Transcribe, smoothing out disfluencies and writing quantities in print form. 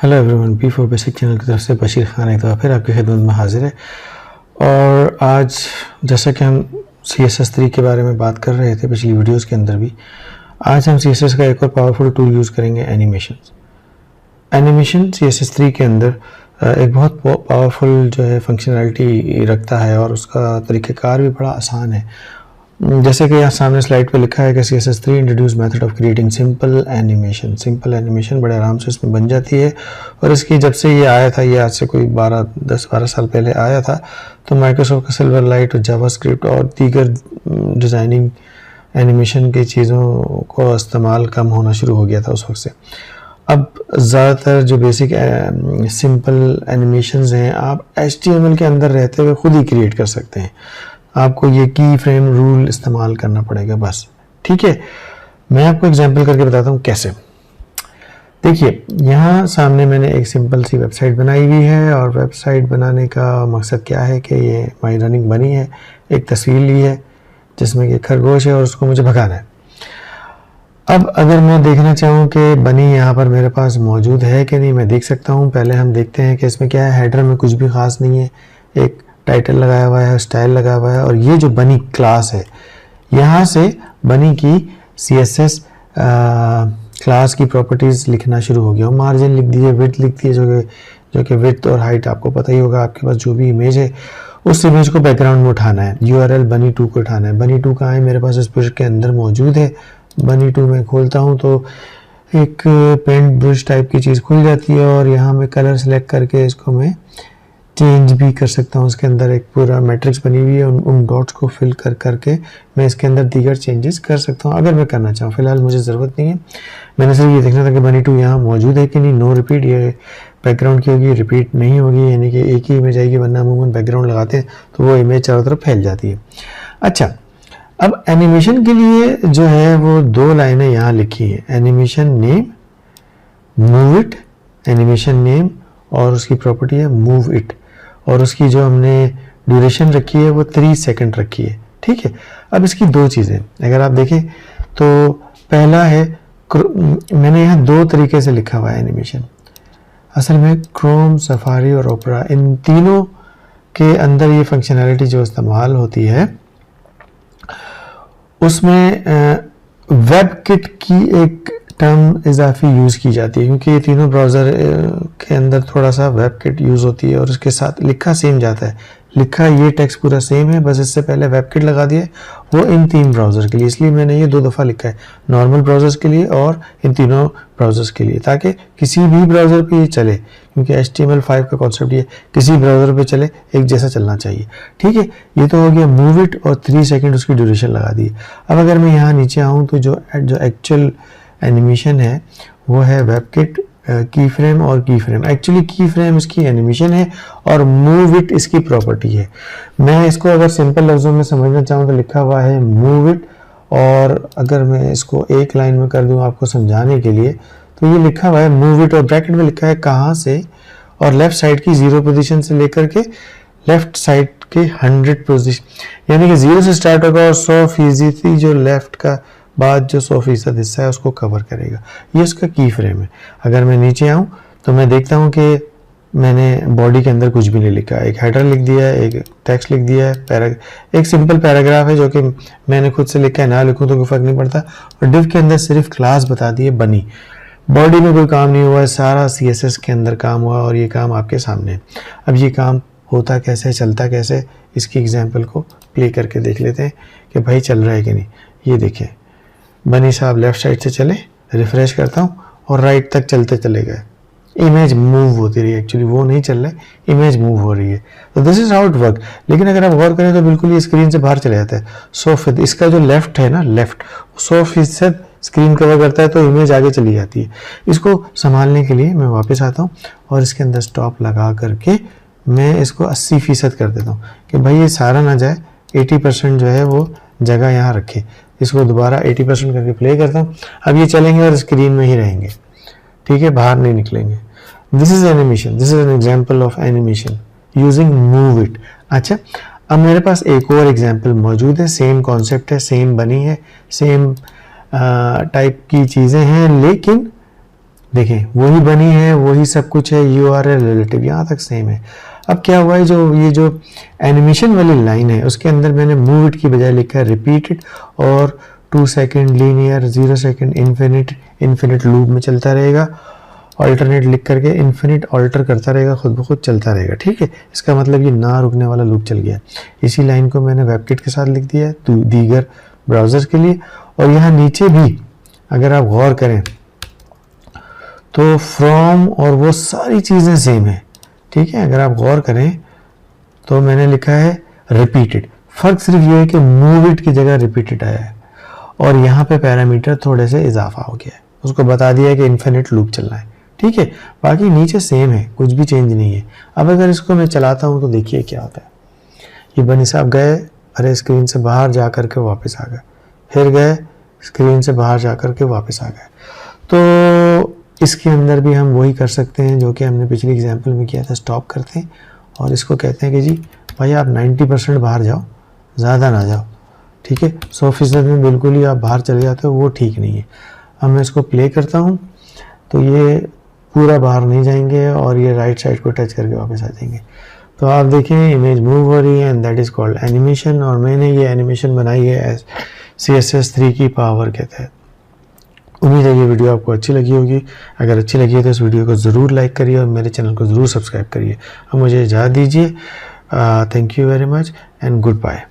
Hello everyone, P4 basic channel की तरफ से बशीर खान एक दफ़ा फिर आपकी खिदमत में हाजिर है। और आज जैसा कि हम CSS3 के बारे में बात कर रहे थे पिछली वीडियोस के अंदर भी, आज हम CSS का एक और पावरफुल टूल यूज़ करेंगे, एनिमेशन CSS3 के अंदर एक बहुत पावरफुल जो है फंक्शनैलिटी रखता है और उसका तरीक़ेकार भी बड़ा आसान है। जैसे कि यहाँ सामने स्लाइड पे लिखा है कि CSS3 introduce method of creating simple animation बड़े आराम से इसमें बन जाती है। और इसकी जब से ये आया था, ये आज से कोई 10-12 साल पहले आया था, तो माइक्रोसॉफ्ट का सिल्वर लाइट और जावास्क्रिप्ट और दीगर डिज़ाइनिंग एनिमेशन की चीज़ों को इस्तेमाल कम होना शुरू हो गया था उस वक्त से। अब ज़्यादातर जो बेसिक सिंपल एनिमेशंस हैं आप HTML के अंदर रहते हुए खुद ही क्रिएट कर सकते हैं। आपको ये की फ्रेम रूल इस्तेमाल करना पड़ेगा बस, ठीक है। मैं आपको एग्जांपल करके बताता हूँ कैसे। देखिए, यहाँ सामने मैंने एक सिंपल सी वेबसाइट बनाई हुई है और वेबसाइट बनाने का मकसद क्या है कि ये माई रनिंग बनी है, एक तस्वीर ली है जिसमें कि खरगोश है और उसको मुझे भगाना है। अब अगर मैं देखना चाहूँ कि बनी यहाँ पर मेरे पास मौजूद है कि नहीं, मैं देख सकता हूँ। पहले हम देखते हैं कि इसमें क्या है। हेडर में कुछ भी ख़ास नहीं है, एक टाइटल लगाया हुआ है, स्टाइल लगा हुआ है और ये जो बनी क्लास है, यहाँ से बनी की CSS क्लास की प्रॉपर्टीज़ लिखना शुरू हो गया। मार्जिन लिख दिए, विड्थ लिख दिए, जो कि विड्थ और हाइट आपको पता ही होगा। आपके पास जो भी इमेज है उस इमेज को बैकग्राउंड में उठाना है। URL बनी2 को उठाना है। बनी2 कहाँ है? मेरे पास इस प्रोजेक्ट के अंदर मौजूद है। बनी2 में खोलता हूँ तो एक पेंट ब्रश टाइप की चीज़ खुल जाती है और यहाँ मैं कलर सेलेक्ट करके इसको मैं चेंज भी कर सकता हूँ। उसके अंदर एक पूरा मैट्रिक्स बनी हुई है, उन डॉट्स को फिल करके मैं इसके अंदर दीगर चेंजेस कर सकता हूँ अगर मैं करना चाहूँ। फिलहाल मुझे ज़रूरत नहीं है, मैंने सिर्फ ये देखना था कि बनी2 यहाँ मौजूद है कि नहीं। नो रिपीट, ये बैकग्राउंड की होगी, रिपीट नहीं होगी, यानी कि एक ही इमेज आएगी, वरना अमूमन बैकग्राउंड लगाते हैं तो वो इमेज चारों तरफ फैल जाती है। अच्छा, अब एनिमेशन के लिए जो है वो 2 लाइनें यहाँ लिखी हैं, animation name, move it, animation name और उसकी प्रॉपर्टी है मूव इट, और उसकी जो हमने ड्यूरेशन रखी है वो 3 सेकंड रखी है, ठीक है। अब इसकी 2 चीज़ें अगर आप देखें तो पहला है, मैंने यहाँ 2 तरीके से लिखा हुआ है एनिमेशन। असल में क्रोम, सफारी और ओपेरा, इन तीनों के अंदर ये फंक्शनैलिटी जो इस्तेमाल होती है उसमें वेबकिट की एक टर्म इजाफी यूज़ की जाती है, क्योंकि ये तीनों ब्राउज़र के अंदर थोड़ा सा वेबकिट यूज़ होती है और उसके साथ लिखा सेम जाता है। लिखा ये टेक्स्ट पूरा सेम है, बस इससे पहले वेबकिट लगा दिया वो इन 3 ब्राउज़र के लिए, इसलिए मैंने ये 2 दफ़ा लिखा है, नॉर्मल ब्राउज़र्स के लिए और इन तीनों ब्राउज़र्स के लिए, ताकि किसी भी ब्राउज़र पे ये चले, क्योंकि HTML5 का कॉन्सेप्ट ये किसी ब्राउज़र पे चले, एक जैसा चलना चाहिए, ठीक है। ये तो हो गया मूव इट और 3 सेकंड उसकी ड्यूरेशन लगा दी। अब अगर मैं यहाँ नीचे आऊँ तो जो एक्चुअल एनिमेशन है वो है वेबकिट, की फ्रेम और की फ्रेम। एक्चुअली की फ्रेम इसकी एनिमेशन है और मूव इट इसकी प्रॉपर्टी है। मैं इसको अगर सिंपल लफ्ज़ों में समझना चाहूँ तो लिखा हुआ है मूव इट, और अगर मैं इसको एक लाइन में कर दूँ आपको समझाने के लिए तो ये लिखा हुआ है मूव इट और ब्रैकेट में लिखा है कहाँ से, और लेफ्ट साइड की 0 पोजीशन से लेकर के लेफ्ट साइड के 100 पोजीशन, यानी कि 0 से स्टार्ट होगा और 100% जो लेफ्ट का बाद जो 100% हिस्सा है उसको कवर करेगा। ये उसका की फ्रेम है। अगर मैं नीचे आऊँ तो मैं देखता हूँ कि मैंने बॉडी के अंदर कुछ भी नहीं लिखा, एक हेडर लिख दिया है, एक टेक्स्ट लिख दिया है, एक सिंपल पैराग्राफ है जो कि मैंने खुद से लिखा है, ना लिखूँ तो कोई फर्क नहीं पड़ता। और डिव के अंदर सिर्फ क्लास बता दी है बनी, बॉडी में कोई काम नहीं हुआ है, सारा CSS के अंदर काम हुआ और ये काम आपके सामने है। अब ये काम होता कैसे, चलता कैसे, इसकी एग्जाम्पल को प्ले करके देख लेते हैं कि भाई चल रहा है कि नहीं। ये देखें, बनी साहब लेफ्ट साइड से चले, रिफ्रेश करता हूँ और राइट तक चलते चले गए, इमेज मूव होती रही, एक्चुअली वो नहीं चल रहा है, इमेज मूव हो रही है। तो this is how it work. लेकिन अगर आप गौर करें तो बिल्कुल ये स्क्रीन से बाहर चले जाता है। 100% इसका जो लेफ्ट है ना, लेफ्ट 100% स्क्रीन कवर करता है तो इमेज आगे चली जाती है। इसको संभालने के लिए मैं वापस आता हूँ और इसके अंदर स्टॉप लगा करके मैं इसको 80% कर देता हूँ कि भाई ये सारा ना जाए, 80% जो है वो जगह यहाँ रखे। इसको दोबारा 80% करके प्ले करता हूँ। अब ये चलेंगे और स्क्रीन में ही रहेंगे, ठीक है, बाहर नहीं निकलेंगे। This is animation, this is an example of animation using move it. अच्छा, अब मेरे पास एक और एग्जाम्पल मौजूद है, सेम कॉन्सेप्ट है, सेम बनी है, सेम टाइप की चीज़ें हैं, लेकिन देखें वही बनी है, वही सब कुछ है, URL रिलेटिव यहाँ तक सेम है। अब क्या हुआ है, जो एनिमेशन वाली लाइन है उसके अंदर मैंने मूव इट की बजाय लिखा है रिपीटेड, और 2 second linear, 0 second infinite loop में चलता रहेगा, अल्टरनेट लिख करके इन्फिनिट अल्टर करता रहेगा, खुद ब खुद चलता रहेगा। ठीक है, इसका मतलब ये ना रुकने वाला लूप चल गया। इसी लाइन को मैंने वेबकिट के साथ लिख दिया है दीगर ब्राउज़र के लिए। और यहाँ नीचे भी अगर आप गौर करें तो फ्रॉम और वो सारी चीज़ें सेम है। ठीक है, अगर आप गौर करें तो मैंने लिखा है रिपीटेड, फ़र्क सिर्फ ये है कि मूव इट की जगह रिपीटेड आया है, और यहाँ पे पैरामीटर थोड़े से इजाफा हो गया है, उसको बता दिया है कि इन्फिनिट लूप चलना है। ठीक है, बाकी नीचे सेम है, कुछ भी चेंज नहीं है। अब अगर इसको मैं चलाता हूँ तो देखिए क्या होता है। ये बनी साहब गए, अरे स्क्रीन से बाहर जा कर के वापस आ गए, फिर गए स्क्रीन से बाहर जा कर के वापस आ गए। तो इसके अंदर भी हम वही कर सकते हैं जो कि हमने पिछली एग्जाम्पल में किया था। स्टॉप करते हैं और इसको कहते हैं कि जी भाई आप 90% बाहर जाओ, ज़्यादा ना जाओ। ठीक है, 100% में बिल्कुल ही आप बाहर चले जाते हो, वो ठीक नहीं है। अब मैं इसको प्ले करता हूँ तो ये पूरा बाहर नहीं जाएंगे और ये राइट साइड को टच करके वापस आ जाएंगे। तो आप देखें इमेज मूव हो रही है, and that is called animation. और मैंने ये एनिमेशन बनाई है CSS3 की पावर के तहत। उम्मीद है ये वीडियो आपको अच्छी लगी होगी। अगर अच्छी लगी है तो इस वीडियो को ज़रूर लाइक करिए और मेरे चैनल को ज़रूर सब्सक्राइब करिए। अब मुझे इजाज़त दीजिए। Thank you very much and good bye.